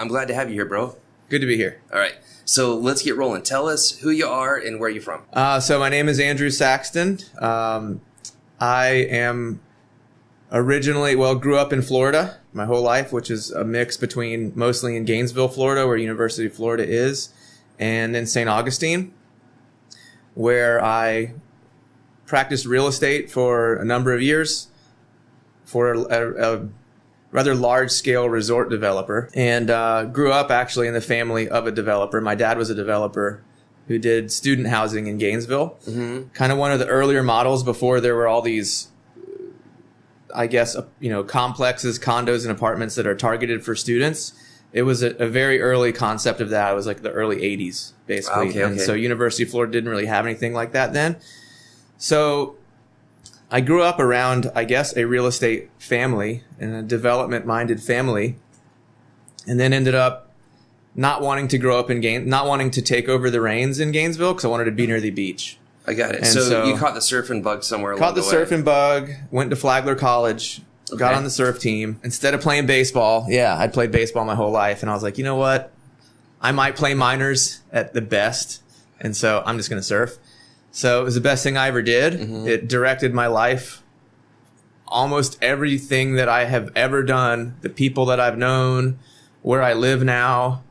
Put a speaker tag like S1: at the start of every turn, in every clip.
S1: I'm glad to have you here, bro.
S2: Good to be here.
S1: All right. So let's get rolling. Tell us who you are and where you're from.
S2: So my name is Andrew Saxton. I am grew up in Florida my whole life, which is a mix between mostly in Gainesville, Florida, where University of Florida is, and in St. Augustine, where I practiced real estate for a number of years for a rather large-scale resort developer, and grew up actually in the family of a developer. My dad was a developer who did student housing in Gainesville, kind of one of the earlier models before there were all these, I guess, complexes, condos, and apartments that are targeted for students. It was a very early concept of that. It was like the early 80s, basically. Okay. And so University of Florida didn't really have anything like that then. So I grew up around, I guess, a real estate family and a development-minded family, and then ended up not wanting to grow up not wanting to take over the reins in Gainesville because I wanted to be near the beach.
S1: I got it. And so you caught the surfing bug somewhere along the way.
S2: Caught the surfing bug, went to Flagler College, got on the surf team. Instead of playing baseball, I'd played baseball my whole life, and I was like, you know what? I might play minors at the best, and so I'm just going to surf. So it was the best thing I ever did. It directed my life. Almost everything that I have ever done, the people that I've known, where I live now,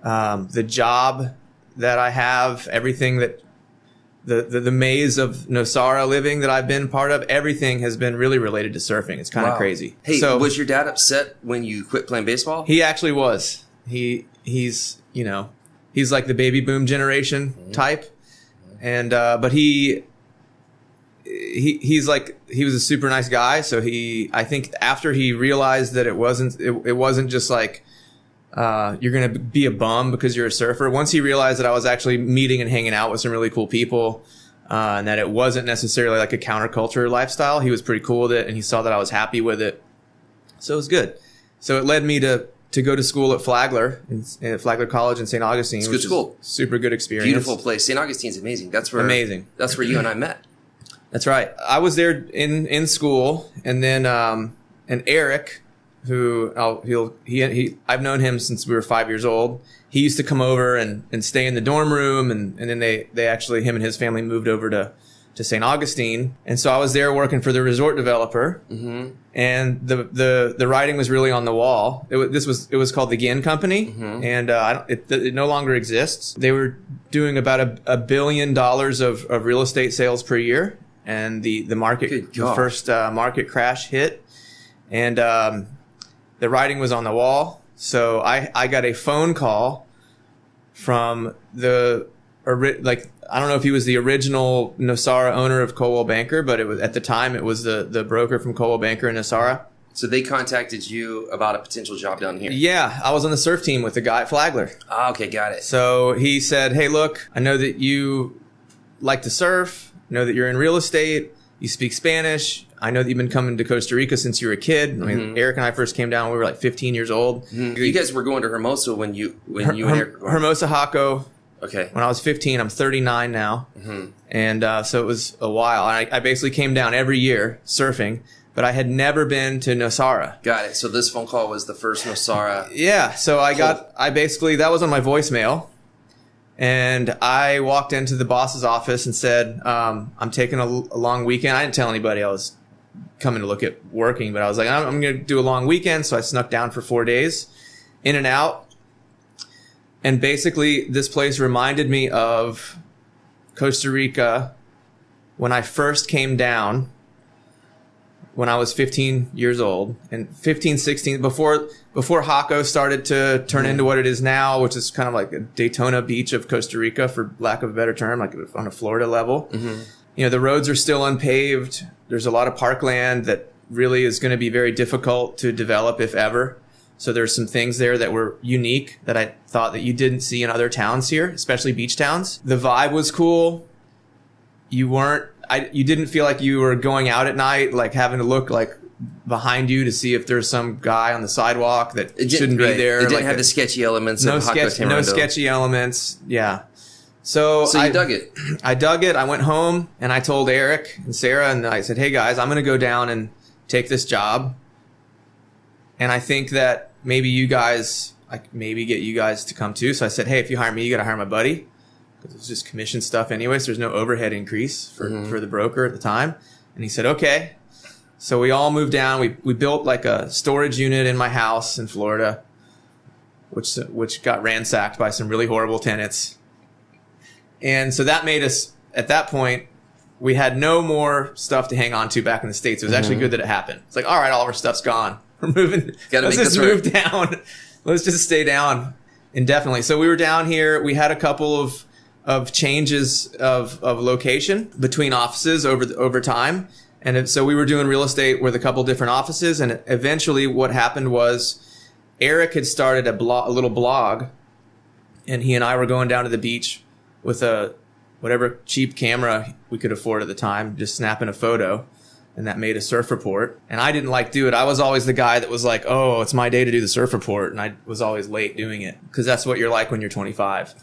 S2: the job that I have, everything that the maze of Nosara living that I've been part of, everything has been really related to surfing. It's kind of crazy.
S1: Hey, so, was your dad upset when you quit playing baseball?
S2: He actually was. He's like the baby boom generation type. And but he was a super nice guy. So I think after he realized that it wasn't just like you're gonna be a bum because you're a surfer. Once he realized that I was actually meeting and hanging out with some really cool people, and that it wasn't necessarily like a counterculture lifestyle, he was pretty cool with it, and he saw that I was happy with it. So it was good. So it led me to go to school at Flagler, at Flagler College in St. Augustine.
S1: It's a good school.
S2: Super good experience.
S1: Beautiful place. St. Augustine's amazing. That's where you and I met.
S2: That's right. I was there in school, and then and Eric, who I've known him since we were 5 years old. He used to come over and stay in the dorm room, and then they actually, him and his family moved over to St. Augustine. And so I was there working for the resort developer, and the writing was really on the wall. It was called the Ginn Company, and it no longer exists. They were doing about $1 billion of real estate sales per year, and the first market crash hit, and the writing was on the wall. So I got a phone call from I don't know if he was the original Nosara owner of Coldwell Banker, but at the time it was the broker from Coldwell Banker in Nosara.
S1: So they contacted you about a potential job down here?
S2: Yeah, I was on the surf team with the guy at Flagler.
S1: Ah, okay, got it.
S2: So he said, hey, look, I know that you like to surf, know that you're in real estate, you speak Spanish. I know that you've been coming to Costa Rica since you were a kid. I mean, Eric and I first came down when we were like 15 years old.
S1: You guys were going to Hermosa when you and Eric were going.
S2: Hermosa Jaco.
S1: Okay.
S2: When I was 15, I'm 39 now. And so it was a while. I basically came down every year surfing, but I had never been to Nosara.
S1: Got it. So this phone call was the first Nosara.
S2: Yeah. So that was on my voicemail. And I walked into the boss's office and said, I'm taking a long weekend. I didn't tell anybody I was coming to look at working, but I was like, I'm going to do a long weekend. So I snuck down for 4 days, in and out. And basically, this place reminded me of Costa Rica when I first came down when I was 15 years old. And 15, 16, before Jaco started to turn into what it is now, which is kind of like a Daytona Beach of Costa Rica, for lack of a better term, like on a Florida level. The roads are still unpaved. There's a lot of parkland that really is going to be very difficult to develop, if ever. So there's some things there that were unique that I thought that you didn't see in other towns here, especially beach towns. The vibe was cool. You didn't feel like you were going out at night, like having to look like behind you to see if there's some guy on the sidewalk that shouldn't be there.
S1: It didn't have the sketchy elements of Jaco Tamarindo. No
S2: sketchy elements. Yeah. So
S1: you dug it.
S2: I dug it. I went home and I told Eric and Sarah, and I said, hey guys, I'm going to go down and take this job. And I think that maybe you guys, I could maybe get you guys to come too. So I said, hey, if you hire me, you got to hire my buddy, because it's just commission stuff anyway. So there's no overhead increase for the broker at the time. And he said, okay. So we all moved down. We built like a storage unit in my house in Florida, which got ransacked by some really horrible tenants. And so that made us, at that point, we had no more stuff to hang on to back in the States. It was actually good that it happened. It's like, all right, all of our stuff's gone. We're moving. Let's just move down. Let's just stay down indefinitely. So we were down here. We had a couple of changes of location between offices over time. And so we were doing real estate with a couple different offices. And eventually what happened was Eric had started a little blog, and he and I were going down to the beach with whatever cheap camera we could afford at the time, just snapping a photo. And that made a surf report. And I didn't do it. I was always the guy that was like, oh, it's my day to do the surf report. And I was always late doing it, because that's what you're like when you're 25.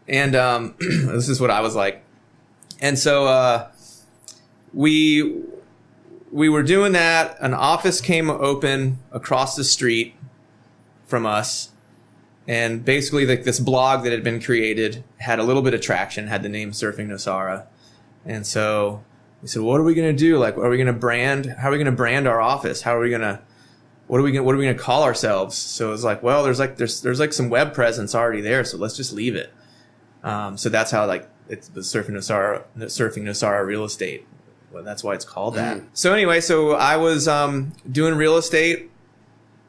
S2: And this is what I was like. And so we were doing that. An office came open across the street from us. And basically this blog that had been created had a little bit of traction, had the name Surfing Nosara. And so we said, what are we going to do? Like, how are we going to brand our office? What are we going to call ourselves? So it was like, well, there's like some web presence already there. So let's just leave it. So that's how it's the Surfing Nosara real estate. Well, that's why it's called that. So anyway, so I was, doing real estate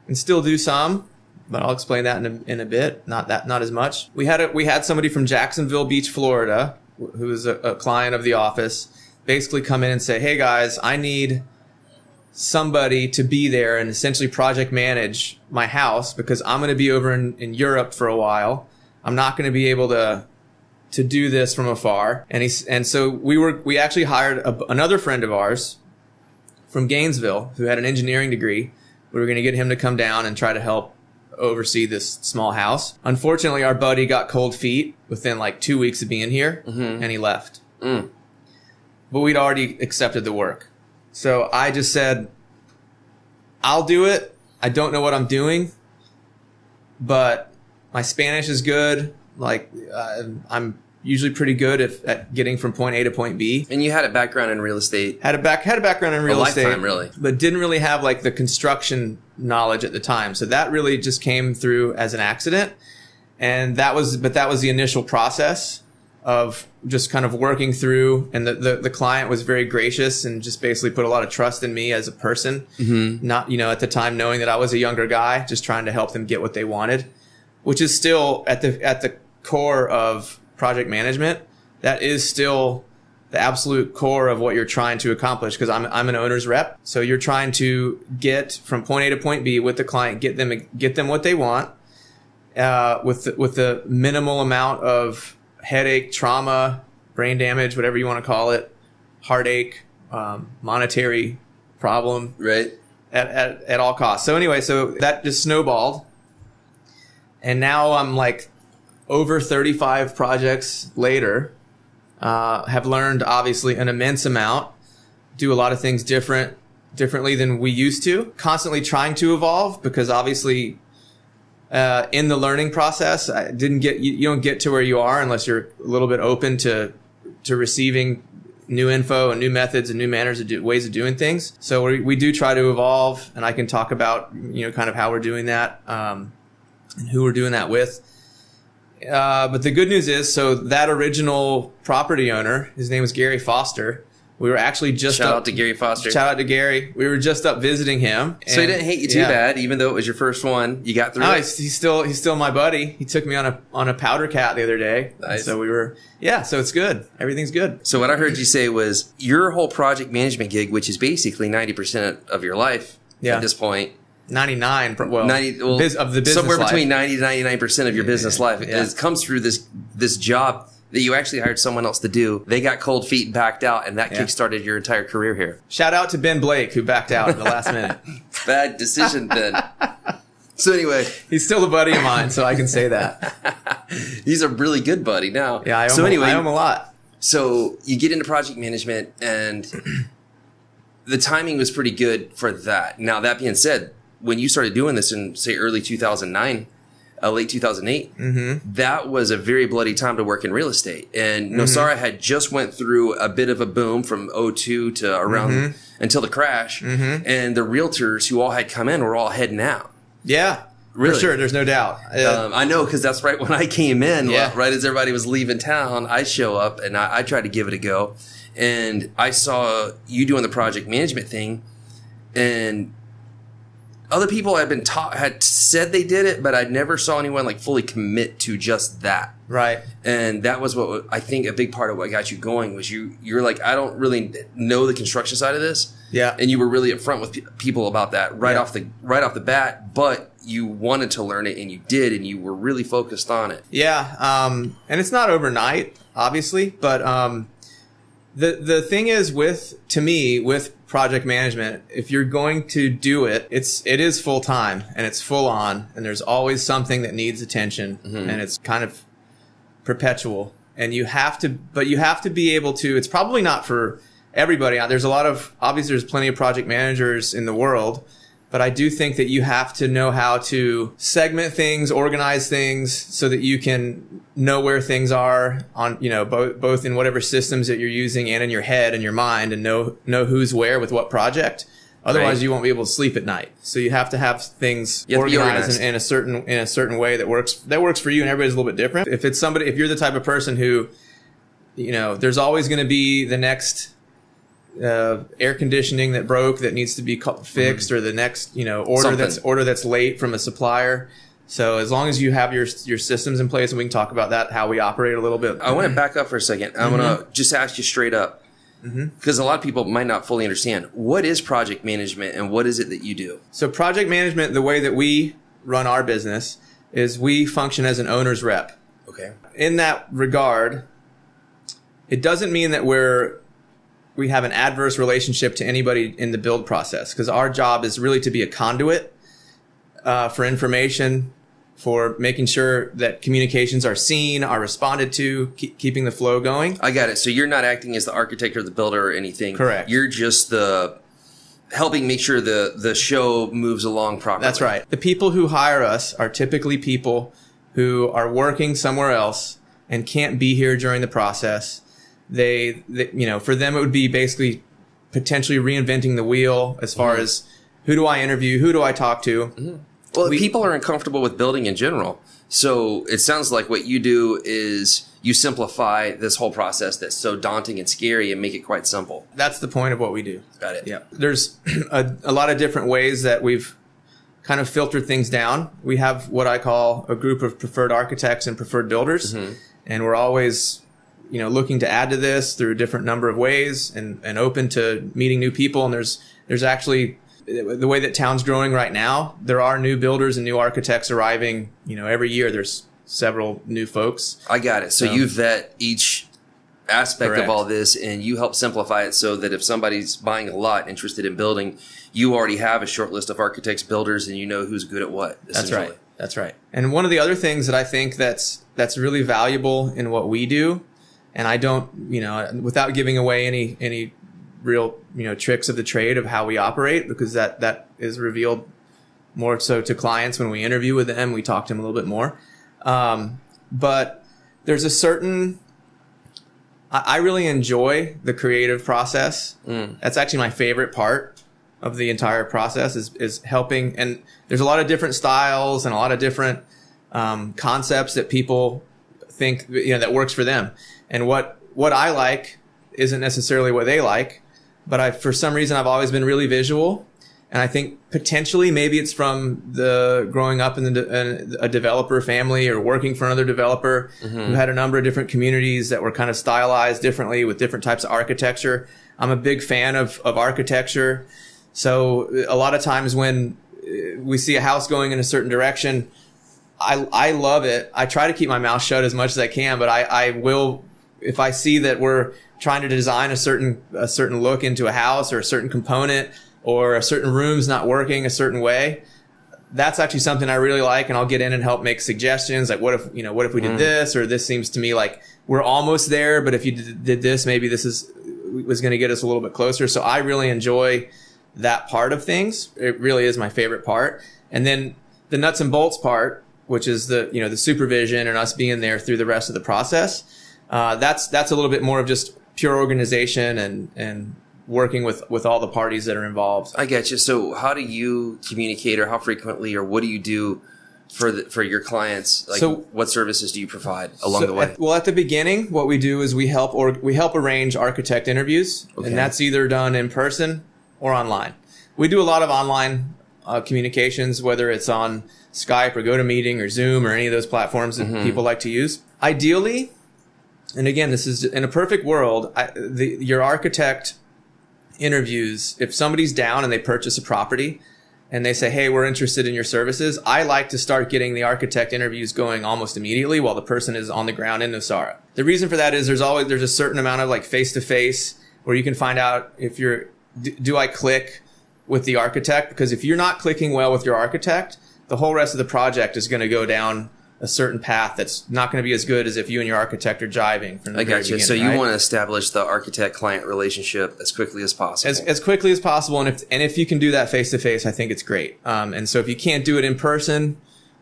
S2: and still do some, but I'll explain that in a bit. Not as much. We had somebody from Jacksonville Beach, Florida, who was a client of the office, basically come in and say, hey guys, I need somebody to be there and essentially project manage my house, because I'm going to be over in Europe for a while. I'm not going to be able to do this from afar. And so we actually hired another friend of ours from Gainesville who had an engineering degree. We were going to get him to come down and try to help oversee this small house. Unfortunately, our buddy got cold feet within 2 weeks of being here, and he left. But we'd already accepted the work. So I just said, I'll do it. I don't know what I'm doing, but my Spanish is good. I'm usually pretty good at getting from point A to point B.
S1: And you had a background in real estate.
S2: Had a background in real estate.
S1: Lifetime, really.
S2: But didn't really have the construction knowledge at the time. So that really just came through as an accident. And that was the initial process of just kind of working through, and the client was very gracious and just basically put a lot of trust in me as a person. Not, at the time, knowing that I was a younger guy, just trying to help them get what they wanted, which is still at the core of project management. That is still the absolute core of what you're trying to accomplish, because I'm an owner's rep. So you're trying to get from point A to point B with the client, get them what they want, with the minimal amount of headache, trauma, brain damage, whatever you want to call it, heartache, monetary problem,
S1: right?
S2: At all costs. So anyway, so that just snowballed, and now I'm over 35 projects later. Have learned obviously an immense amount, do a lot of things differently than we used to, constantly trying to evolve, because obviously in the learning process, you don't get to where you are unless you're a little bit open to receiving new info and new methods and new manners ways of doing things. So we do try to evolve, and I can talk about kind of how we're doing that, and who we're doing that with. But the good news is, so that original property owner, his name was Gary Foster. We were actually just
S1: Shout out to Gary Foster.
S2: Shout out to Gary. We were just up visiting him.
S1: So he didn't hate you too bad, even though it was your first one. You got through it.
S2: He's still my buddy. He took me on a powder cat the other day.
S1: Nice.
S2: So so it's good. Everything's good.
S1: So what I heard you say was your whole project management gig, which is basically 90% of your life at this point.
S2: 99, of the business
S1: somewhere
S2: life.
S1: Between 90 to 99% of your business life. It comes through this job that you actually hired someone else to do. They got cold feet and backed out, and that kickstarted your entire career here.
S2: Shout out to Ben Blake, who backed out at the last minute.
S1: Bad decision, Ben. So anyway,
S2: he's still a buddy of mine, so I can say that.
S1: He's a really good buddy now.
S2: Yeah, I owe him a lot.
S1: So you get into project management, and the timing was pretty good for that. Now, that being said, when you started doing this in, say, early 2009, late 2008, that was a very bloody time to work in real estate. And Nosara had just went through a bit of a boom from '02 to around until the crash. And the realtors who all had come in were all heading out.
S2: Yeah. Really? For sure, there's no doubt.
S1: I know, because that's right when I came in, right as everybody was leaving town, I show up and I tried to give it a go. And I saw you doing the project management thing, and other people had said they did it, but I never saw anyone like fully commit to just that.
S2: Right.
S1: And that was what I think a big part of what got you going was you're like, I don't really know the construction side of this.
S2: Yeah.
S1: And you were really upfront with people about that right off the bat, but you wanted to learn it and you did, and you were really focused on it.
S2: Yeah. And it's not overnight, obviously, but the thing is with project management, if you're going to do it, it is full time and it's full on, and there's always something that needs attention, and it's kind of perpetual, and you have to be able to, it's probably not for everybody. Obviously there's plenty of project managers in the world, but I do think that you have to know how to segment things, organize things so that you can know where things are on, both in whatever systems that you're using and in your head and your mind, and know who's where with what project. Otherwise, you won't be able to sleep at night. So you have to have things organized in a certain way that works for you, and everybody's a little bit different. If you're the type of person who, there's always going to be the next air conditioning that broke that needs to be fixed, or the next order that's late from a supplier. So as long as you have your systems in place, and we can talk about that, how we operate a little bit.
S1: I want to back up for a second. I want to just ask you straight up, because a lot of people might not fully understand, what is project management and what is it that you do? So
S2: project management, the way that we run our business, is we function as an owner's rep.
S1: Okay. In
S2: that regard, it doesn't mean that we have an adverse relationship to anybody in the build process, because our job is really to be a conduit for information, for making sure that communications are seen, are responded to, keeping the flow going.
S1: I got it. So you're not acting as the architect or the builder or anything.
S2: Correct.
S1: You're just helping make sure the show moves along properly.
S2: That's right. The people who hire us are typically people who are working somewhere else and can't be here during the process. They for them, it would be basically potentially reinventing the wheel as far as who do I interview, who do I talk to.
S1: Well, people are uncomfortable with building in general. So it sounds like what you do is you simplify this whole process that's so daunting and scary and make it quite simple.
S2: That's the point of what we do.
S1: Got it.
S2: Yeah. There's a lot of different ways that we've kind of filtered things down. We have what I call a group of preferred architects and preferred builders, and we're always looking to add to this through a different number of ways, and open to meeting new people. And there's actually, the way that town's growing right now, there are new builders and new architects arriving, every year there's several new folks.
S1: I got it. So you vet each aspect of all this, and you help simplify it so that if somebody's buying a lot interested in building, you already have a short list of architects, builders, and you know who's good at what.
S2: That's right. That's right. And one of the other things that I think that's really valuable in what we do, and I don't, without giving away any real, tricks of the trade of how we operate, because that is revealed more so to clients when we interview with them. We talk to them a little bit more. But there's a certain, I really enjoy the creative process. That's actually my favorite part of the entire process is helping. And there's a lot of different styles and a lot of different concepts that people think, that works for them. And what I like isn't necessarily what they like, but for some reason I've always been really visual. And I think potentially maybe it's from the growing up in a developer family or working for another developer who had a number of different communities that were kind of stylized differently with different types of architecture. I'm a big fan of architecture. So a lot of times when we see a house going in a certain direction, I love it. I try to keep my mouth shut as much as I can, but I will, if I see that we're trying to design a certain look into a house or a certain component, or a certain room's not working a certain way, that's actually something I really like, and I'll get in and help make suggestions. Like, what if we did this, or this seems to me like we're almost there, but if you did this, maybe this was going to get us a little bit closer. So I really enjoy that part of things. It really is my favorite part. And then the nuts and bolts part, which is the supervision and us being there through the rest of the process. That's a little bit more of just pure organization and working with all the parties that are involved.
S1: I get you. So how do you communicate, or how frequently, or what do you do for your clients? Like, so, what services do you provide along the way?
S2: At the beginning, what we do is we help arrange architect interviews, and that's either done in person or online. We do a lot of online communications, whether it's on Skype or GoToMeeting or Zoom or any of those platforms that people like to use. Ideally, and again, this is in a perfect world, your architect interviews, if somebody's down and they purchase a property and they say, hey, we're interested in your services, I like to start getting the architect interviews going almost immediately while the person is on the ground in Nosara. The reason for that is there's a certain amount of like face-to-face where you can find out if do I click with the architect? Because if you're not clicking well with your architect, the whole rest of the project is going to go down a certain path that's not going to be as good as if you and your architect are jiving from the very beginning.
S1: So you want to establish the architect-client relationship as quickly as possible.
S2: As quickly as possible, and if you can do that face-to-face, I think it's great. And so if you can't do it in person,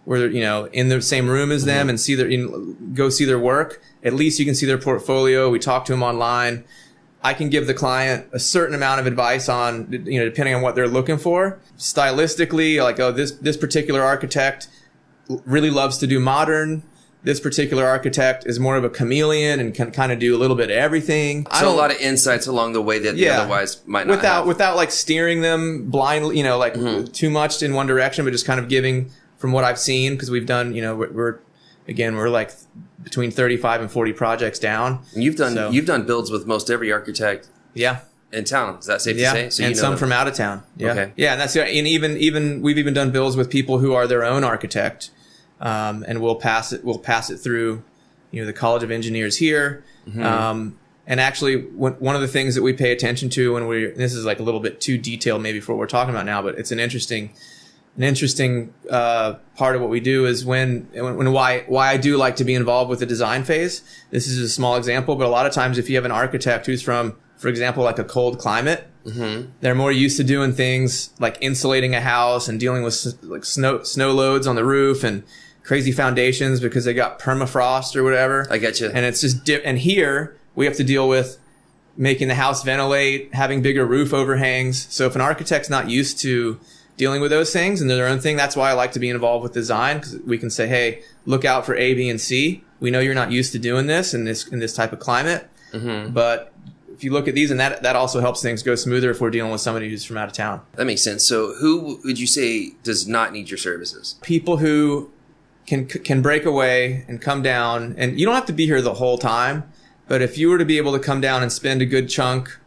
S2: where in the same room as them and go see their work, at least you can see their portfolio. We talk to them online. I can give the client a certain amount of advice on, depending on what they're looking for. Stylistically, like, this particular architect really loves to do modern. This particular architect is more of a chameleon and can kind of do a little bit of everything.
S1: So a lot of insights along the way that they otherwise might not have.
S2: Without like steering them blindly, too much in one direction, but just kind of giving from what I've seen, because we've done, we're like between 35 and 40 projects down.
S1: And you've done builds with most every architect.
S2: Yeah.
S1: In town. Is that safe to say? So
S2: and some from out of town. Yeah. Okay. Yeah. And even we've even done builds with people who are their own architect. And we'll pass it through, the College of Engineers here. And actually one of the things that we pay attention to this is like a little bit too detailed maybe for what we're talking about now, but it's an interesting part of what we do is why I do like to be involved with the design phase. This is a small example, but a lot of times if you have an architect who's from, for example, like a cold climate, they're more used to doing things like insulating a house and dealing with like snow loads on the roof and crazy foundations because they got permafrost or whatever.
S1: I get you.
S2: And it's just and here we have to deal with making the house ventilate, having bigger roof overhangs. So if an architect's not used to dealing with those things and they're their own thing, that's why I like to be involved with design, because we can say, hey, look out for A, B, and C. We know you're not used to doing this in this type of climate, but if you look at these, and that also helps things go smoother if we're dealing with somebody who's from out of town.
S1: That makes sense. So who would you say does not need your services?
S2: People who can break away and come down, and you don't have to be here the whole time, but if you were to be able to come down and spend a good chunk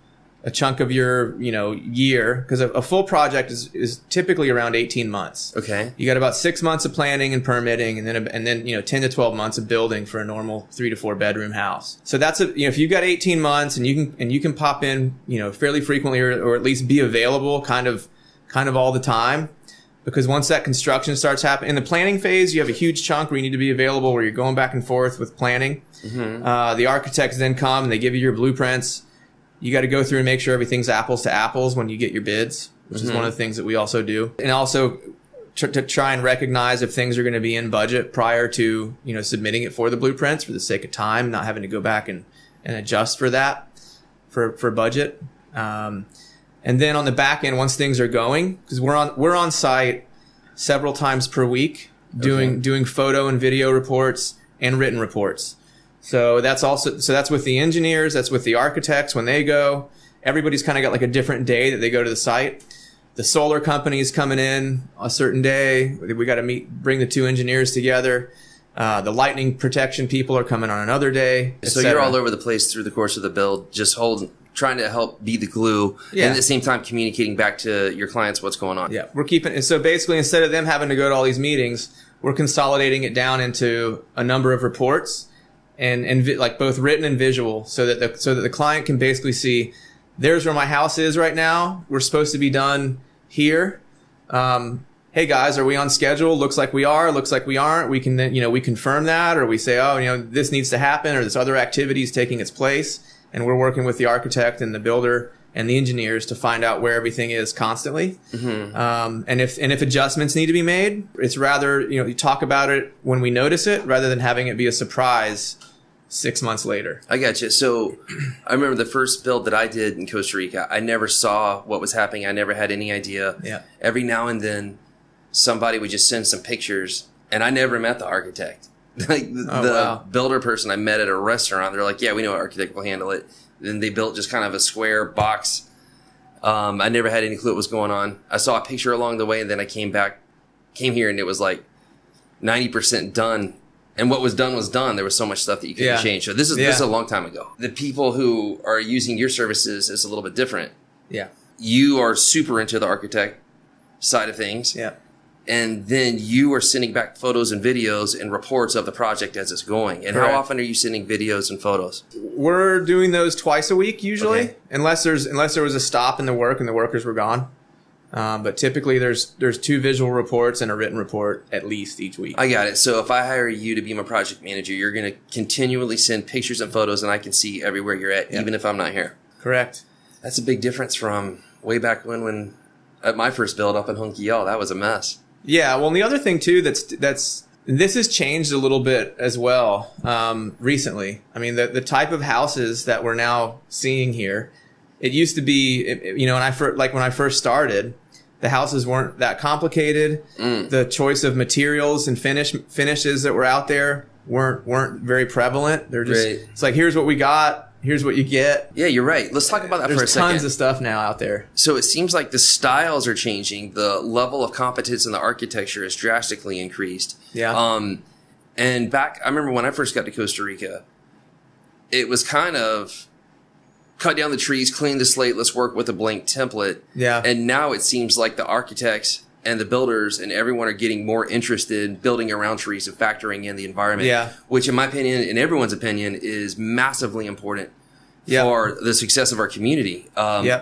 S2: of your year, because a full project is typically around 18 months.
S1: Okay.
S2: You got about 6 months of planning and permitting, and then 10 to 12 months of building for a normal 3 to 4 bedroom house. So that's if you've got 18 months and you can pop in fairly frequently or at least be available kind of all the time, because once that construction starts happening in the planning phase, you have a huge chunk where you need to be available, where you're going back and forth with planning. The architects then come and they give you your blueprints. You got to go through and make sure everything's apples to apples when you get your bids, which is one of the things that we also do. And also to try and recognize if things are going to be in budget prior to, submitting it for the blueprints for the sake of time, not having to go back and adjust for that for budget. And then on the back end, once things are going, because we're on site several times per week doing photo and video reports and written reports. So that's with the engineers, that's with the architects when they go. Everybody's kind of got like a different day that they go to the site. The solar company's coming in a certain day. We got to bring the two engineers together. The lightning protection people are coming on another day.
S1: So you're all over the place through the course of the build, just trying to help be the glue, and at the same time communicating back to your clients what's going on.
S2: Yeah, and so basically instead of them having to go to all these meetings, we're consolidating it down into a number of reports. And like both written and visual, so that the client can basically see, there's where my house is right now. We're supposed to be done here. Hey guys, are we on schedule? Looks like we are. Looks like we aren't. We can then we confirm that, or we say, this needs to happen, or this other activity is taking its place, and we're working with the architect and the builder and the engineers to find out where everything is constantly. And if adjustments need to be made, it's rather, you talk about it when we notice it rather than having it be a surprise 6 months later.
S1: I got you. So I remember the first build that I did in Costa Rica, I never saw what was happening. I never had any idea.
S2: Yeah.
S1: Every now and then somebody would just send some pictures, and I never met the architect. Like the builder person I met at a restaurant, they're like, yeah, we know an architect will handle it. Then they built just kind of a square box. I never had any clue what was going on. I saw a picture along the way, and then I came here, and it was like 90% done. And what was done. There was so much stuff that you couldn't change. So this is a long time ago. The people who are using your services is a little bit different.
S2: Yeah.
S1: You are super into the architect side of things.
S2: Yeah.
S1: And then you are sending back photos and videos and reports of the project as it's going. And
S2: Correct.
S1: How often are you sending videos and photos?
S2: We're doing those twice a week usually, unless there was a stop in the work and the workers were gone. But typically there's 2 visual reports and a written report at least each week.
S1: I got it. So if I hire you to be my project manager, you're going to continually send pictures and photos, and I can see everywhere you're at, even if I'm not here.
S2: Correct.
S1: That's a big difference from way back when at my first build up in Hunkiel, that was a mess.
S2: Yeah. Well, and the other thing too, this has changed a little bit as well recently. I mean, the type of houses that we're now seeing here, it used to be, when I first started, the houses weren't that complicated. The choice of materials and finishes that were out there weren't very prevalent. They're just, It's like, here's what we got. Here's what you get.
S1: Yeah, you're right. Let's talk about that for a second.
S2: There's tons of stuff now out there.
S1: So it seems like the styles are changing. The level of competence in the architecture has drastically increased.
S2: Yeah.
S1: And I remember when I first got to Costa Rica, it was kind of cut down the trees, clean the slate, let's work with a blank template.
S2: Yeah.
S1: And now it seems like the architects and the builders and everyone are getting more interested in building around trees and factoring in the environment.
S2: Yeah.
S1: Which in my opinion, in everyone's opinion, is massively important for the success of our community.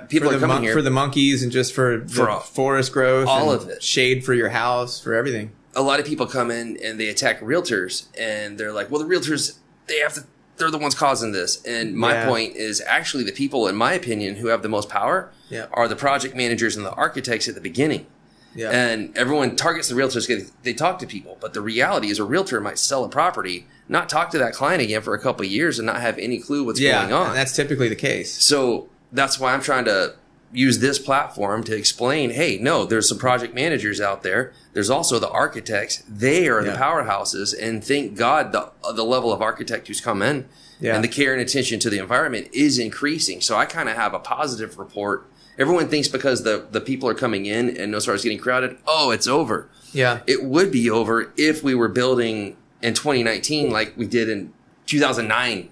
S1: People are coming here
S2: for the monkeys and just for forest growth,
S1: all of it,
S2: shade for your house, for everything.
S1: A lot of people come in and they attack realtors, and they're like, well, the realtors, they're the ones causing this. And my point is actually the people, in my opinion, who have the most power are the project managers and the architects at the beginning. Yeah. And everyone targets the realtors because they talk to people. But the reality is a realtor might sell a property, not talk to that client again for a couple of years and not have any clue what's going on.
S2: And that's typically the case.
S1: So that's why I'm trying to use this platform to explain, hey, no, there's some project managers out there. There's also the architects. They are the powerhouses. And thank God the level of architect who's come in and the care and attention to the environment is increasing. So I kind of have a positive report. Everyone thinks because the people are coming in and Nosara is getting crowded, it's over. Yeah. It would be over if we were building in 2019 like we did in 2009.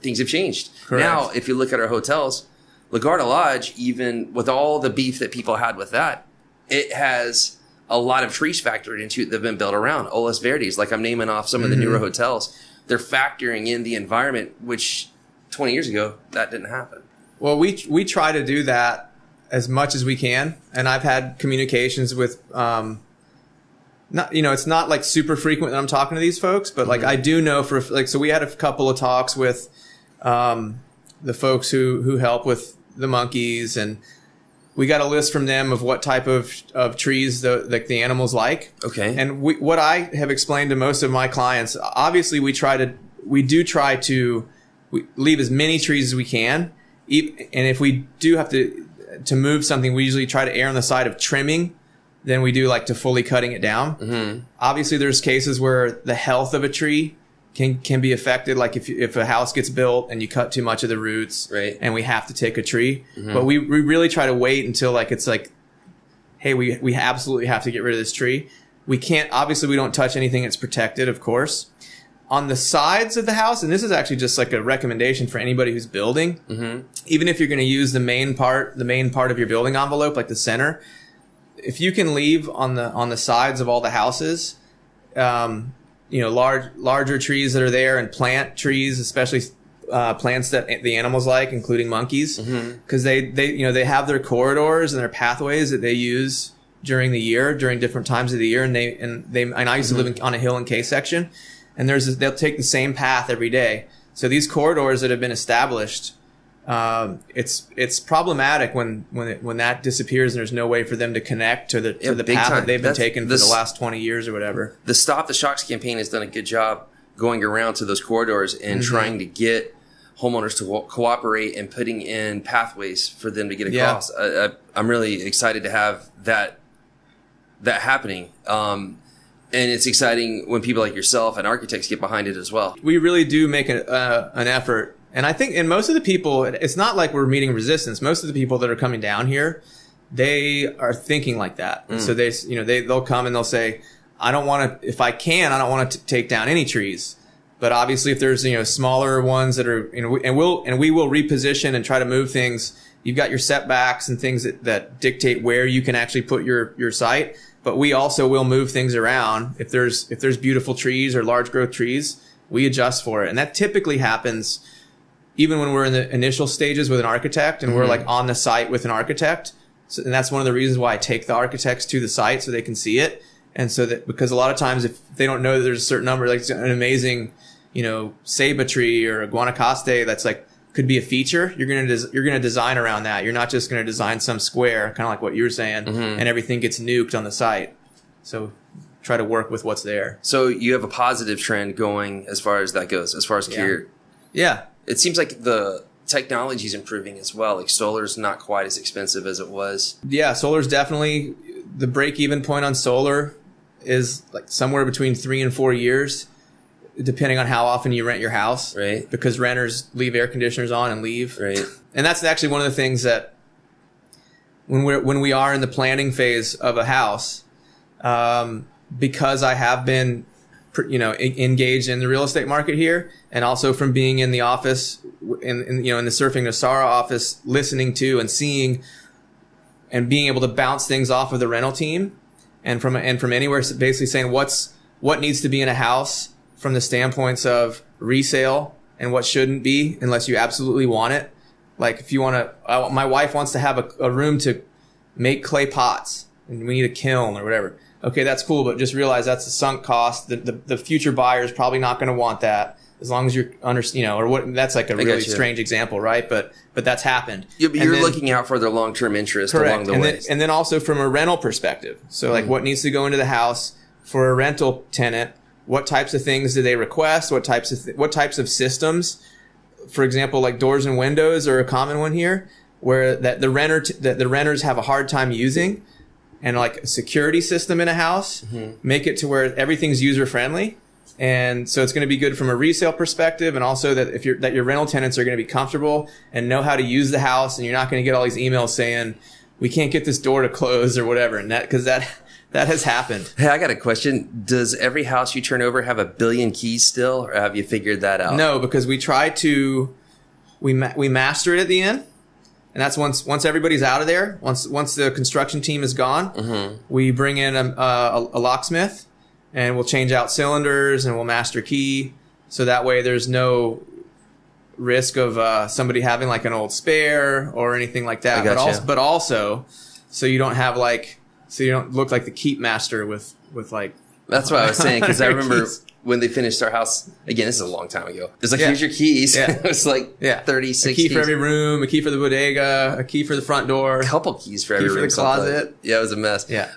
S1: Things have changed. Correct. Now, if you look at our hotels, LaGuardia Lodge, even with all the beef that people had with that, it has a lot of trees factored into it that have been built around. Olas Verdes, like I'm naming off some of the newer hotels. They're factoring in the environment, which 20 years ago, that didn't happen.
S2: Well, we try to do that as much as we can, and I've had communications with, it's not like super frequent that I'm talking to these folks, but like I do know so we had a couple of talks with the folks who help with the monkeys, and we got a list from them of what type of trees the animals like. Okay, and what I have explained to most of my clients, obviously we do try to leave as many trees as we can. And if we do have to move something, we usually try to err on the side of trimming than we do like to fully cutting it down. Mm-hmm. Obviously, there's cases where the health of a tree can be affected, like if a house gets built and you cut too much of the roots, right, and we have to take a tree. Mm-hmm. But we really try to wait until like it's like, hey, we absolutely have to get rid of this tree. We can't, obviously, we don't touch anything that's protected, of course. On the sides of the house, and this is actually just like a recommendation for anybody who's building, even if you're going to use the main part of your building envelope, like the center, if you can leave on the sides of all the houses, larger trees that are there and plant trees, especially plants that the animals like, including monkeys, because they have their corridors and their pathways that they use during the year, during different times of the year, and I used to live on a hill in K section. And they'll take the same path every day. So these corridors that have been established it's problematic when that disappears and there's no way for them to connect to the path that they've been taking for the last 20 years or whatever.
S1: The Stop the Shocks campaign has done a good job going around to those corridors and trying to get homeowners to cooperate and putting in pathways for them to get across. Yeah. I'm really excited to have that happening. And it's exciting when people like yourself and architects get behind it as well.
S2: We really do make an effort. And I think in most of the people, it's not like we're meeting resistance. Most of the people that are coming down here, they are thinking like that. And so they'll come and they'll say, I don't want to, if I can, I don't want to take down any trees. But obviously if there's, smaller ones that are, and we will reposition and try to move things. You've got your setbacks and things that dictate where you can actually put your site. But we also will move things around. If there's beautiful trees or large growth trees, we adjust for it. And that typically happens even when we're in the initial stages with an architect and we're like on the site with an architect. So, and that's one of the reasons why I take the architects to the site so they can see it. And so that, because a lot of times if they don't know that there's a certain number, like an amazing, ceiba tree or a guanacaste that's like, could be a feature, you're going to design around that. You're not just going to design some square, kind of like what you were saying, and everything gets nuked on the site. So try to work with what's there.
S1: So you have a positive trend going as far as that goes, as far as care.
S2: Yeah.
S1: It seems like the technology is improving as well. Like solar's not quite as expensive as it was.
S2: Yeah, solar's definitely, the break-even point on solar is like somewhere between 3 and 4 years, depending on how often you rent your house.
S1: Right. Because
S2: renters leave air conditioners on and leave.
S1: Right. And
S2: that's actually one of the things that when we are in the planning phase of a house, because I have been engaged in the real estate market here, and also from being in the office in the Surfing Nosara office, listening to and seeing and being able to bounce things off of the rental team and from anywhere, basically saying what needs to be in a house from the standpoints of resale and what shouldn't be unless you absolutely want it. Like if you want to, my wife wants to have a room to make clay pots and we need a kiln or whatever. Okay, that's cool, but just realize that's a sunk cost. The future buyer is probably not going to want that as long as you're or what. That's like a really strange example, right? But that's happened.
S1: Yeah, but you're looking out for their long-term interest along the way.
S2: And then also from a rental perspective. So like what needs to go into the house for a rental tenant? What types of things do they request? What types of systems? For example, like doors and windows are a common one here, where that the renters have a hard time using. And like a security system in a house, make it to where everything's user friendly. And so it's going to be good from a resale perspective. And also that your rental tenants are going to be comfortable and know how to use the house. And you're not going to get all these emails saying, we can't get this door to close or whatever. And because that has happened.
S1: Hey, I got a question. Does every house you turn over have 1 billion keys still, or have you figured that out?
S2: No, because we try to, we master it at the end. And that's once everybody's out of there, once the construction team is gone, we bring in a locksmith and we'll change out cylinders and we'll master key. So that way there's no risk of somebody having like an old spare or anything like that. But also, so you don't have so you don't look like the keep master with like.
S1: That's what I was saying, because I remember when they finished our house, again, this is a long time ago. It's like, here's your keys. Yeah. It's like 30, 60.
S2: A key for every room, a key for the bodega, a key for the front door.
S1: A couple keys for every room.
S2: Key for the closet.
S1: Yeah, it was a mess.
S2: Yeah.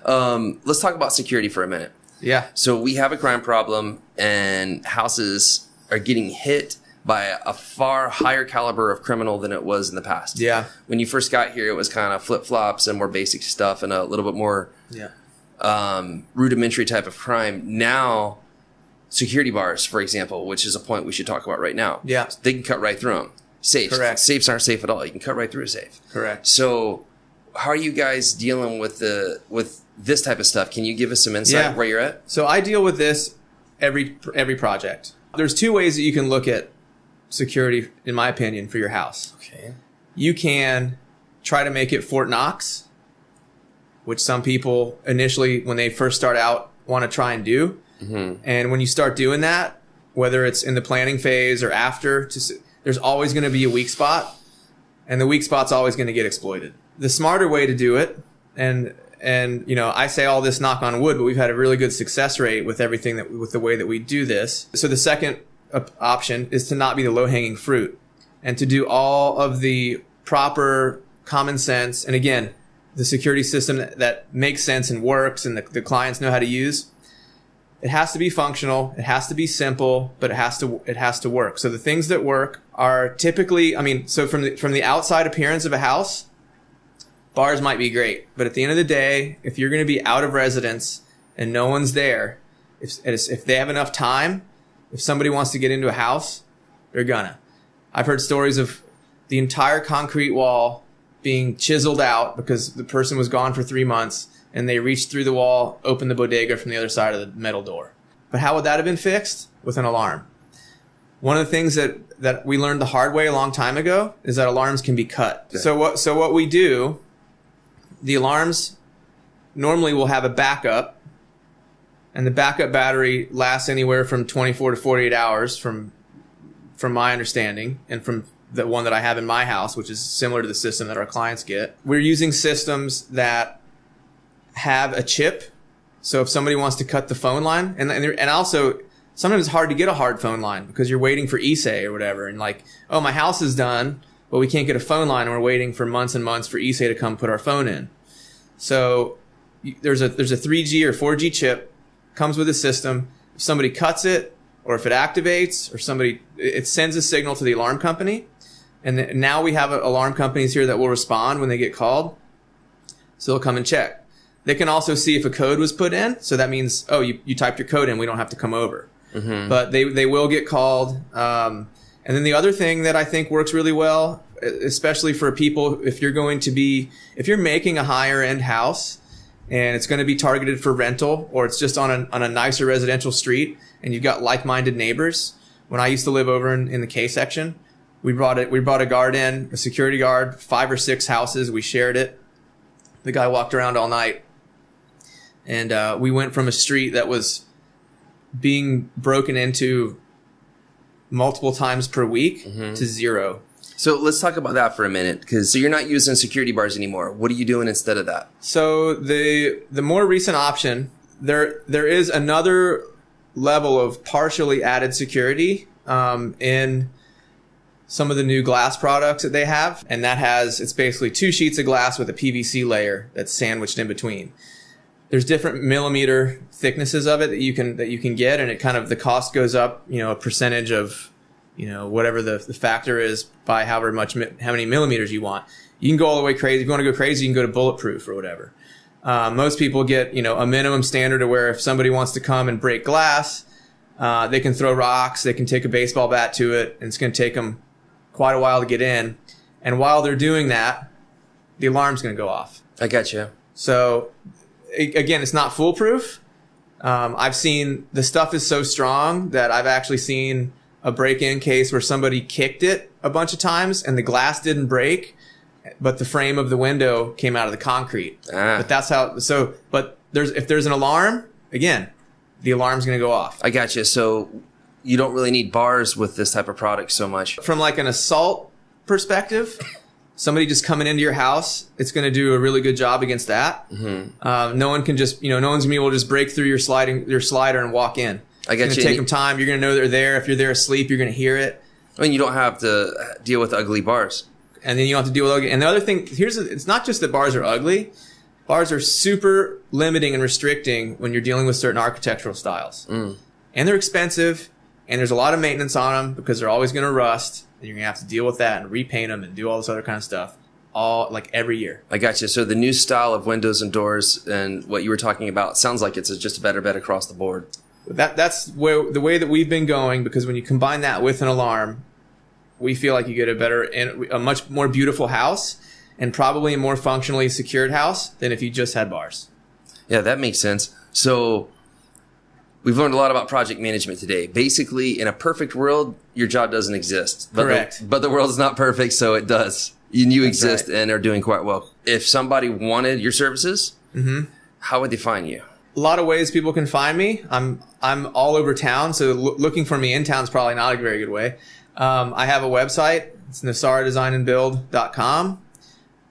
S1: Let's talk about security for a minute.
S2: Yeah.
S1: So we have a crime problem, and houses are getting hit by a far higher caliber of criminal than it was in the past.
S2: Yeah.
S1: When you first got here, it was kind of flip-flops and more basic stuff and a little bit more rudimentary type of crime. Now, security bars, for example, which is a point we should talk about right now.
S2: Yeah.
S1: They can cut right through them. Safes.
S2: Correct.
S1: Safes aren't safe at all. You can cut right through a safe.
S2: Correct.
S1: So how are you guys dealing with this type of stuff? Can you give us some insight where you're at?
S2: So I deal with this every project. There's 2 ways that you can look at security, in my opinion, for your house.
S1: Okay.
S2: You can try to make it Fort Knox, which some people initially, when they first start out, want to try and do. And when you start doing that, whether it's in the planning phase or after, there's always going to be a weak spot, and the weak spot's always going to get exploited. The smarter way to do it, and I say all this knock on wood, but we've had a really good success rate with everything with the way that we do this. So the second option is to not be the low-hanging fruit. and to do all of the proper common sense, and again, the security system that makes sense and works and the clients know how to use, it has to be functional, it has to be simple, but it has to work. So the things that work are typically, so from the outside appearance of a house, bars might be great, but at the end of the day, if you're going to be out of residence and no one's there, if they have enough time, if somebody wants to get into a house, they're gonna. I've heard stories of the entire concrete wall being chiseled out because the person was gone for 3 months and they reached through the wall, opened the bodega from the other side of the metal door. But how would that have been fixed? With an alarm. One of the things that we learned the hard way a long time ago is that alarms can be cut. Okay. So what we do, the alarms normally will have a backup, and the backup battery lasts anywhere from 24 to 48 hours from my understanding, and from the one that I have in my house, which is similar to the system that our clients get. We're using systems that have a chip. So if somebody wants to cut the phone line, and also sometimes it's hard to get a hard phone line because you're waiting for ESA or whatever. And like, oh, my house is done, but we can't get a phone line, and we're waiting for months and months for ESA to come put our phone in. So there's a 3G or 4G chip, comes with a system. If somebody cuts it, or if it activates, or it sends a signal to the alarm company. And now we have alarm companies here that will respond when they get called. So they'll come and check. They can also see if a code was put in. So that means, oh, you typed your code in, we don't have to come over. Mm-hmm. But they will get called. And then the other thing that I think works really well, especially for people, if you're making a higher end house and it's going to be targeted for rental, or it's just on a nicer residential street and you've got like-minded neighbors. When I used to live over in the K section, we brought a guard in, a security guard, 5 or 6 houses. We shared it. The guy walked around all night. And we went from a street that was being broken into multiple times per week to 0.
S1: So let's talk about that for a minute. So you're not using security bars anymore. What are you doing instead of that?
S2: So the more recent option, there is another level of partially added security in some of the new glass products that they have. And it's basically 2 sheets of glass with a PVC layer that's sandwiched in between. There's different millimeter thicknesses of it that you can get, and it kind of, the cost goes up, a percentage of, whatever the factor is by how many millimeters you want. You can go all the way crazy. If you want to go crazy, you can go to bulletproof or whatever. Most people get, a minimum standard of where if somebody wants to come and break glass, they can throw rocks, they can take a baseball bat to it, and it's going to take them quite a while to get in. And while they're doing that, the alarm's going to go off.
S1: I got you.
S2: So again, it's not foolproof. I've seen, the stuff is so strong that I've actually seen a break-in case where somebody kicked it a bunch of times and the glass didn't break, but the frame of the window came out of the concrete. But that's how, but if there's an alarm, again, the alarm's going to go off.
S1: I got you. So you don't really need bars with this type of product so much.
S2: From like an assault perspective, somebody just coming into your house, it's going to do a really good job against that. Mm-hmm. No one can just, no one's going to be able to just break through your slider and walk in.
S1: I got you.
S2: It's going to take them time. You're going to know they're there. If you're there asleep, you're going to hear it.
S1: I mean, you don't have to deal with ugly bars.
S2: And then you don't have to deal with ugly. And the other thing, it's not just that bars are ugly. Bars are super limiting and restricting when you're dealing with certain architectural styles. And they're expensive, and there's a lot of maintenance on them because they're always going to rust. And you're going to have to deal with that and repaint them and do all this other kind of stuff every year.
S1: I got you. So the new style of windows and doors and what you were talking about sounds like it's just a better bet across the board.
S2: That's the way that we've been going, because when you combine that with an alarm, we feel like you get a much more beautiful house and probably a more functionally secured house than if you just had bars.
S1: Yeah, that makes sense. So we've learned a lot about project management today. Basically, in a perfect world, your job doesn't exist.
S2: Correct.
S1: But the world is not perfect, so it does. You exist
S2: right.
S1: and are doing quite well. If somebody wanted your services, how would they find you?
S2: A lot of ways people can find me. I'm all over town, so looking for me in town is probably not a very good way. I have a website. It's nosaradesignandbuild.com.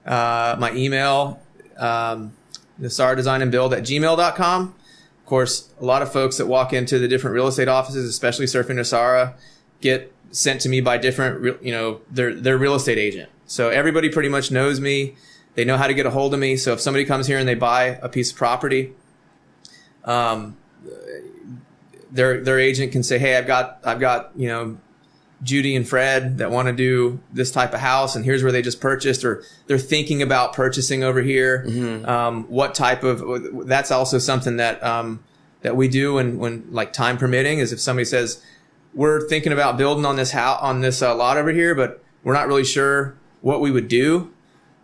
S2: My email, nosaradesignandbuild@gmail.com. Of course, a lot of folks that walk into the different real estate offices, especially Surfing Nosara, get sent to me by different, their real estate agent. So everybody pretty much knows me. They know how to get a hold of me. So if somebody comes here and they buy a piece of property, their agent can say, hey, I've got, Judy and Fred that want to do this type of house, and here's where they just purchased, or they're thinking about purchasing over here. What type of, that's also something that we do when like time permitting, is if somebody says, we're thinking about building on this house, on this lot over here, but we're not really sure what we would do.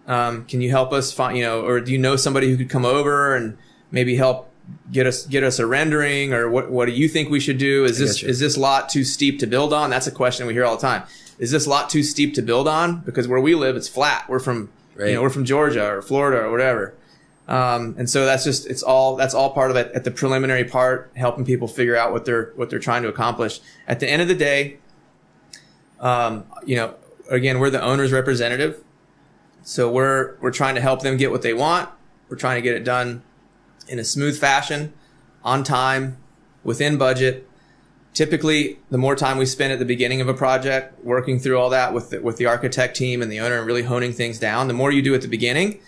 S2: Can you help us find, or do you know somebody who could come over and maybe help get us a rendering, or what do you think we should do? Is this lot too steep to build on? That's a question we hear all the time. Is this lot too steep to build on? Because where we live, it's flat. We're from, we're from Georgia or Florida or whatever. And so that's all part of it at the preliminary part, helping people figure out what they're trying to accomplish. At the end of the day, again, we're the owner's representative. So we're trying to help them get what they want. We're trying to get it done in a smooth fashion, on time, within budget. Typically, the more time we spend at the beginning of a project, working through all that with the architect team and the owner and really honing things down, the more you do at the beginning,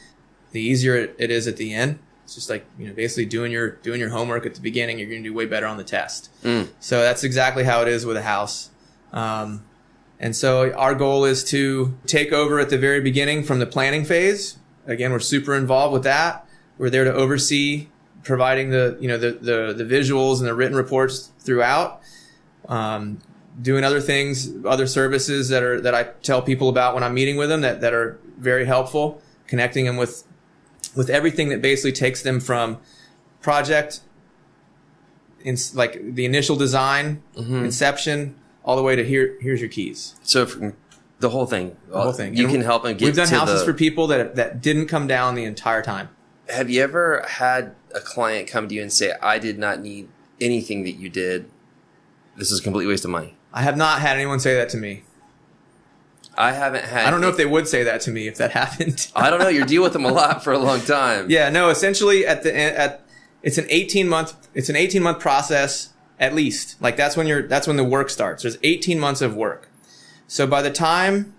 S2: the easier it is at the end. It's just like, basically doing your homework at the beginning, you're going to do way better on the test. So that's exactly how it is with a house. And so our goal is to take over at the very beginning from the planning phase. Again, we're super involved with that. We're there to oversee providing the visuals and the written reports throughout, doing other things, other services that I tell people about when I'm meeting with them that are very helpful, connecting them with everything that basically takes them from project, like the initial design, inception, all the way to here's your keys.
S1: So from the whole thing. You can help them get.
S2: We've done houses for people that didn't come down the entire time.
S1: Have you ever had a client come to you and say, I did not need anything that you did. This is a complete waste of money? I
S2: have not had anyone say that to me.
S1: I haven't had.
S2: I don't know if they would say that to me if that happened.
S1: I don't know. You're dealing with them a lot for a long time.
S2: Yeah, no, essentially it's an 18-month process at least. Like that's when the work starts. There's 18 months of work. So by the time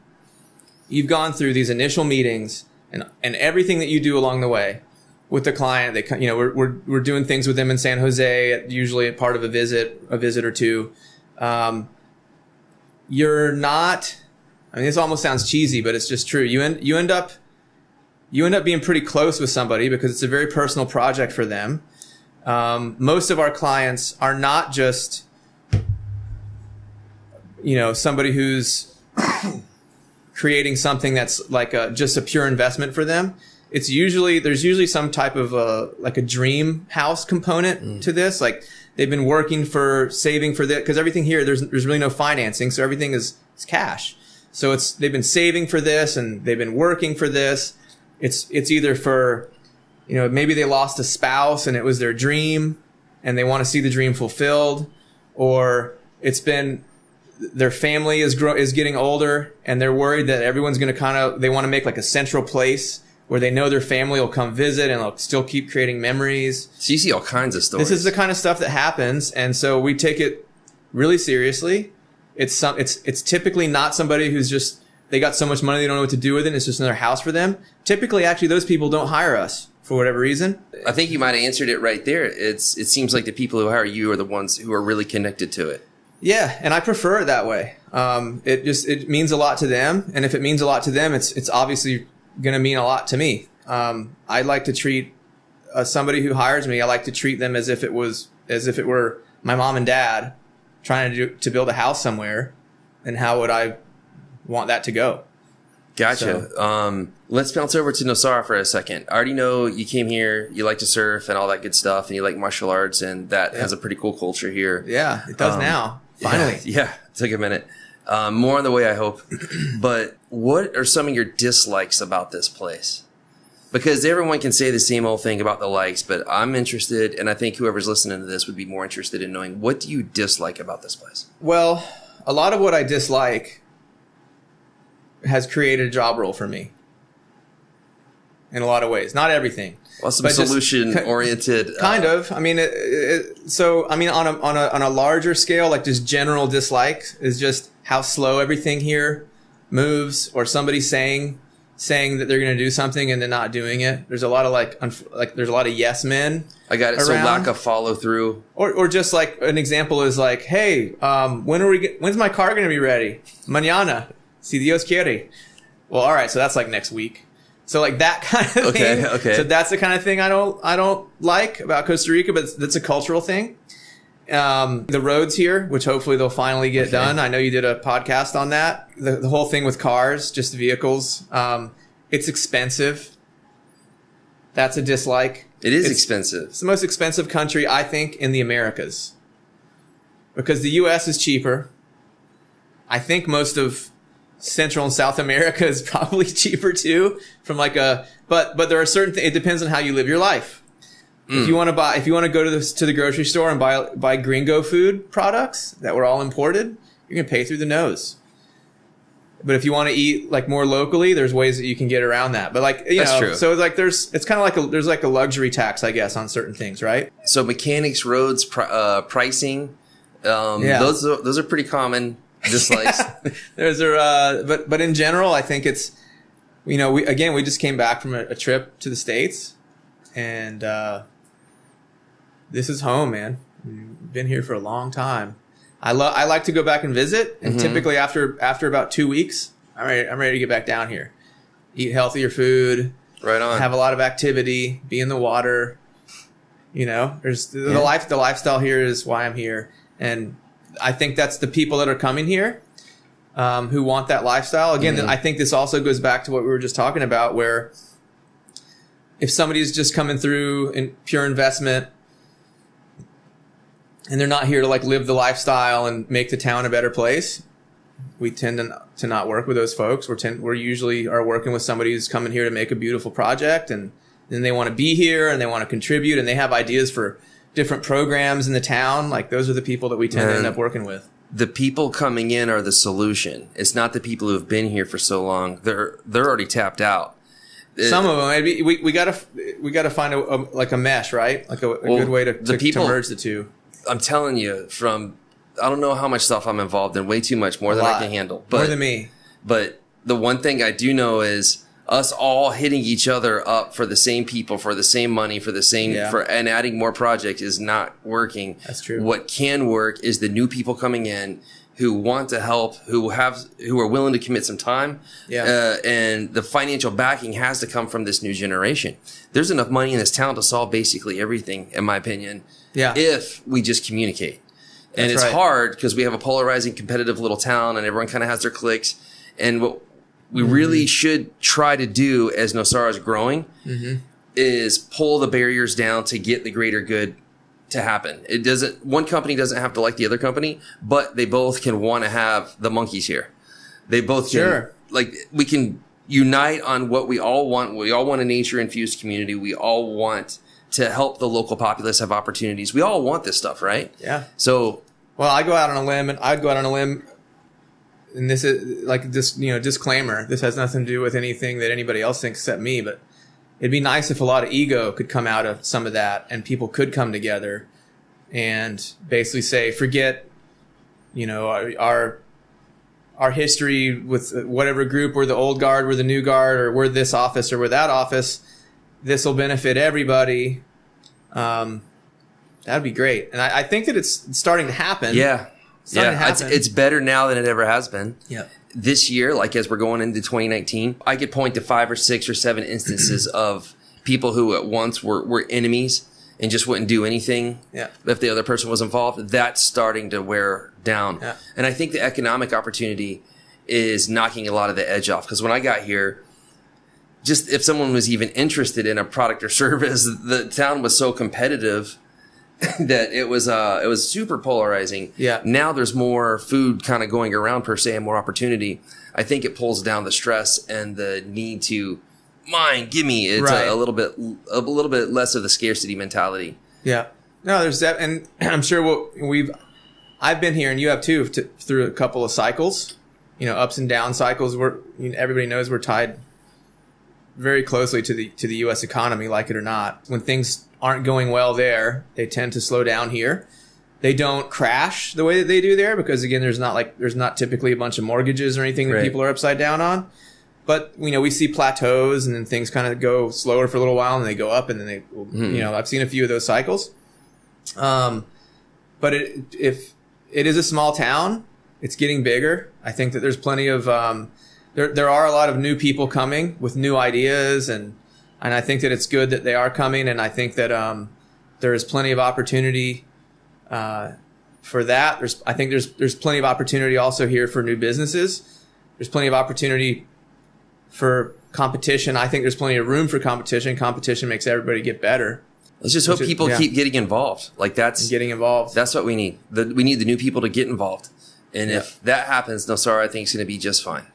S2: you've gone through these initial meetings and everything that you do along the way with the client, we're doing things with them in San Jose, usually part of a visit or two. You're not. I mean, this almost sounds cheesy, but it's just true. You end up being pretty close with somebody because it's a very personal project for them. Most of our clients are not just, somebody who's creating something that's like just a pure investment for them. There's usually some type of like a dream house component to this. Like they've been saving for this, because everything here, there's really no financing. So everything is cash. So they've been saving for this and they've been working for this. It's either for, maybe they lost a spouse and it was their dream and they want to see the dream fulfilled, or it's been their family is getting older and they're worried that everyone's going to they want to make like a central place where they know their family will come visit and they'll still keep creating memories.
S1: So you see all kinds of stories.
S2: This is the kind of stuff that happens. And so we take it really seriously. It's typically not somebody who's just, they got so much money they don't know what to do with it. It's just another house for them. Typically, actually, those people don't hire us for whatever reason.
S1: I think you might have answered it right there. It seems like the people who hire you are the ones who are really connected to it.
S2: Yeah, and I prefer it that way. It means a lot to them, and if it means a lot to them, it's obviously going to mean a lot to me. I like to treat somebody who hires me. I like to treat them as if it were my mom and dad trying to build a house somewhere, and how would I want that to go?
S1: Gotcha. So, let's bounce over to Nosara for a second. I already know you came here, you like to surf and all that good stuff, and you like martial arts, and that has a pretty cool culture here.
S2: Yeah, it does now. Finally.
S1: Yeah, it took a minute. More on the way, I hope. But what are some of your dislikes about this place? Because everyone can say the same old thing about the likes, but I'm interested, and I think whoever's listening to this would be more interested in knowing, what do you dislike about this place?
S2: Well, a lot of what I dislike has created a job role for me. in a lot of ways. Not everything.
S1: Well, some solution-oriented.
S2: Kind of. I mean, on a larger scale, like just general dislike is just how slow everything here moves, or somebody saying that they're going to do something and then not doing it. There's a lot of there's a lot of yes men.
S1: I got it. Around. So lack of follow through,
S2: or just like an example is like, hey, when's my car going to be ready? Mañana, si Dios quiere. Well, all right, so that's like next week. So like that kind of thing. Okay. So that's the kind of thing I don't like about Costa Rica, but that's a cultural thing. The roads here, which hopefully they'll finally get done. I know you did a podcast on that. The whole thing with cars, just vehicles. It's expensive. That's a dislike.
S1: It's expensive.
S2: It's the most expensive country, I think, in the Americas. Because the U.S. is cheaper. I think most of Central and South America is probably cheaper too. But there are certain things. It depends on how you live your life. If you want to go to the grocery store and buy gringo food products that were all imported, you're gonna pay through the nose. But if you want to eat like more locally, there's ways that you can get around that. But like
S1: That's true.
S2: So like it's kind of like there's like a luxury tax, I guess, on certain things, right?
S1: So mechanics, roads, pricing, those are pretty common dislikes.
S2: But in general, I think it's, we just came back from a trip to the States, and this is home, man. We've been here for a long time. I like to go back and visit, and typically after about 2 weeks, I'm ready to get back down here, eat healthier food,
S1: right on,
S2: have a lot of activity, be in the water. There's the lifestyle here is why I'm here, and I think that's the people that are coming here who want that lifestyle. Again, I think this also goes back to what we were just talking about, where if somebody's just coming through in pure investment and they're not here to like live the lifestyle and make the town a better place, we tend to not work with those folks. We're usually are working with somebody who's coming here to make a beautiful project, and then they want to be here and they want to contribute, and they have ideas for different programs in the town. Like those are the people that we tend to end up working with.
S1: The people coming in are the solution. It's not the people who have been here for so long. They're already tapped out.
S2: Some of them, maybe we gotta find a mesh, right? Like a good way to merge the two.
S1: I'm telling you, I don't know how much stuff I'm involved in. Way too much, more than I can handle.
S2: More than me.
S1: But the one thing I do know is us all hitting each other up for the same people, for the same money, for the same, and adding more projects is not working.
S2: That's true.
S1: What can work is the new people coming in who want to help, who are willing to commit some time. And the financial backing has to come from this new generation. There's enough money in this town to solve basically everything, in my opinion. If we just communicate. And it's hard because we have a polarizing, competitive little town, and everyone kind of has their cliques. And what we really should try to do as Nosara is growing is pull the barriers down to get the greater good to happen. One company doesn't have to like the other company, but they both can want to have the monkeys here. They both can, we can unite on what we all want. We all want a nature infused community. We all want to help the local populace have opportunities. We all want this stuff, right?
S2: Yeah.
S1: So,
S2: well, I'd go out on a limb, and this is like this, disclaimer. This has nothing to do with anything that anybody else thinks except me, but it'd be nice if a lot of ego could come out of some of that, and people could come together and basically say, forget, our history with whatever group. We're the old guard, we're the new guard, or we're this office or we're that office. This will benefit everybody. That'd be great. And I think that it's starting to happen.
S1: It's better now than it ever has been.
S2: Yeah.
S1: This year, like as we're going into 2019, I could point to 5 or 6 or 7 instances of people who at once were enemies and just wouldn't do anything if the other person was involved. That's starting to wear down. Yeah. And I think the economic opportunity is knocking a lot of the edge off. Because when I got here, just if someone was even interested in a product or service, the town was so competitive that it was super polarizing. Yeah. Now there's more food kind of going around per se and more opportunity. I think it pulls down the stress and the need to mine, give me. It's a little bit less of the scarcity mentality. Yeah. No, there's that, and I'm sure I've been here, and you have too, through a couple of cycles, ups and down cycles. Everybody knows we're tied
S2: very closely to the U.S. economy, like it or not. When things aren't going well there, they tend to slow down here. They don't crash the way that they do there because, again, there's not typically a bunch of mortgages or anything that people are upside down on. But, we see plateaus and then things kind of go slower for a little while and they go up and then they, I've seen a few of those cycles. But if it is a small town, it's getting bigger. I think that there's plenty of, there are a lot of new people coming with new ideas and I think that it's good that they are coming. And I think that, there is plenty of opportunity for that. I think there's plenty of opportunity also here for new businesses. There's plenty of opportunity for competition. I think there's plenty of room for competition. Competition makes everybody get better.
S1: Let's just hope people keep getting involved.
S2: Getting involved.
S1: That's what we need. We need the new people to get involved. And if that happens, Nosara, I think, is going to be just fine.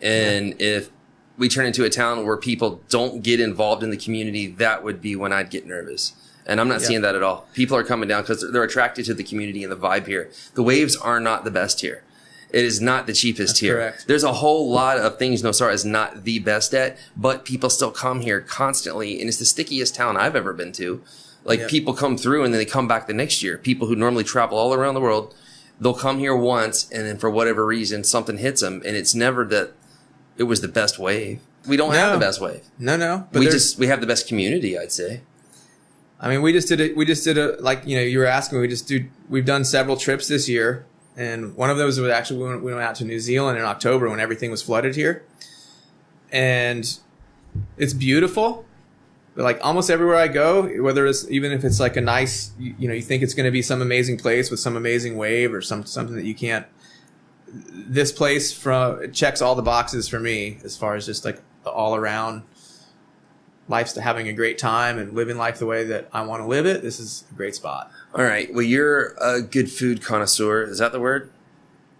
S1: And if we turn into a town where people don't get involved in the community, that would be when I'd get nervous. And I'm not seeing that at all. People are coming down because they're attracted to the community and the vibe here. The waves are not the best here. It is not the cheapest here.
S2: Correct.
S1: There's a whole lot of things Nosara is not the best at, but people still come here constantly. And it's the stickiest town I've ever been to. People come through and then they come back the next year. People who normally travel all around the world, they'll come here once and then for whatever reason, something hits them. And it's never that it was the best wave. We don't have the best wave.
S2: No.
S1: But we have the best community, I'd say.
S2: I mean, we just did a, like, you were asking, we've done several trips this year. And one of those was actually, we went out to New Zealand in October when everything was flooded here. And it's beautiful. But like almost everywhere I go, even if it's like a nice, you think it's going to be some amazing place with some amazing wave or something that you can't, this place it checks all the boxes for me as far as just like all around life's having a great time and living life the way that I want to live it. This is a great spot.
S1: All right. Well, you're a good food connoisseur. Is that the word?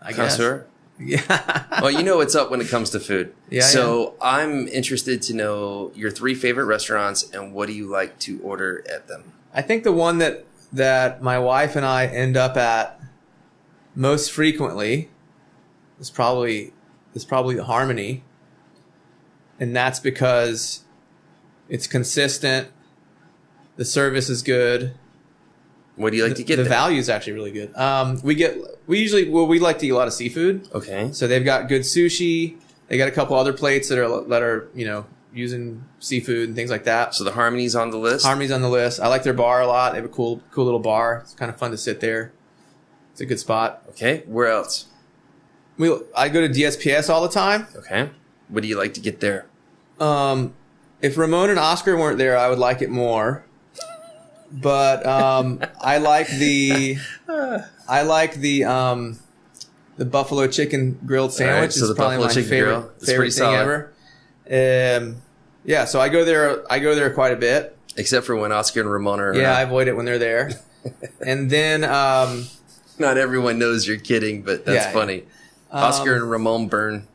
S1: Connoisseur?
S2: Yeah.
S1: Well, you know what's up when it comes to food.
S2: Yeah.
S1: So I'm interested to know your 3 favorite restaurants and what do you like to order at them?
S2: I think the one that my wife and I end up at most frequently is probably the Harmony. And that's because it's consistent. The service is good.
S1: What do you like to get?
S2: The value is actually really good. We like to eat a lot of seafood.
S1: Okay.
S2: So they've got good sushi. They got a couple other plates that are using seafood and things like that.
S1: So the Harmony's on the list.
S2: Harmony's on the list. I like their bar a lot. They have a cool little bar. It's kind of fun to sit there. It's a good spot.
S1: Okay. Where else?
S2: I go to DSPS all the time.
S1: Okay. What do you like to get there?
S2: If Ramon and Oscar weren't there, I would like it more. But I like the buffalo chicken grilled sandwich.
S1: Right, so
S2: it's probably my favorite thing ever. Yeah, so I go there quite a bit.
S1: Except for when Oscar and Ramon are around.
S2: Yeah, I avoid it when they're there. And then
S1: not everyone knows you're kidding, but that's funny. Oscar and Ramon burn.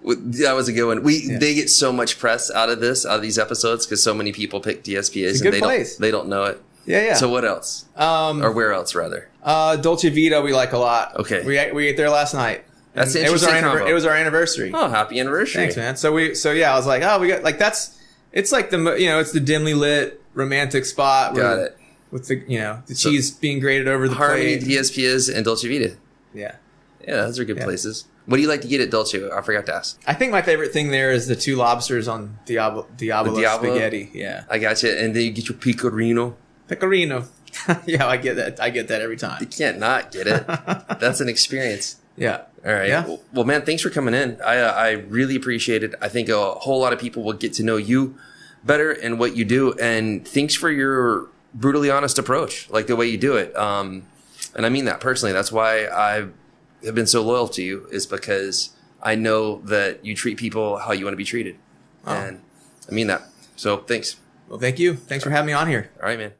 S1: That was a good one. They get so much press out of these episodes because so many people pick DSPAs and they don't know it.
S2: Yeah.
S1: So what else? Or where else rather?
S2: Dolce Vita we like a lot.
S1: Okay.
S2: We ate there last night.
S1: That's an interesting combo.
S2: It was our anniversary.
S1: Oh, happy anniversary!
S2: Thanks, man. So I was like, we got like it's like it's the dimly lit romantic spot.
S1: Got it.
S2: With the cheese being grated over the
S1: Harmony,
S2: plate.
S1: DSPAs, and Dolce Vita.
S2: Yeah.
S1: Yeah, those are good places. What do you like to get at Dolce? I forgot to ask.
S2: I think my favorite thing there is the 2 lobsters on Diablo spaghetti. Yeah.
S1: I got you. And then you get your pecorino.
S2: Yeah, I get that. I get that every time.
S1: You can't not get it. That's an experience.
S2: Yeah.
S1: All right.
S2: Yeah.
S1: Well, man, thanks for coming in. I really appreciate it. I think a whole lot of people will get to know you better and what you do. And thanks for your brutally honest approach, like the way you do it. And I mean that personally. That's why I have been so loyal to you, is because I know that you treat people how you want to be treated. Oh. And I mean that. So thanks.
S2: Well, thank you. Thanks for having me on here.
S1: All right, man.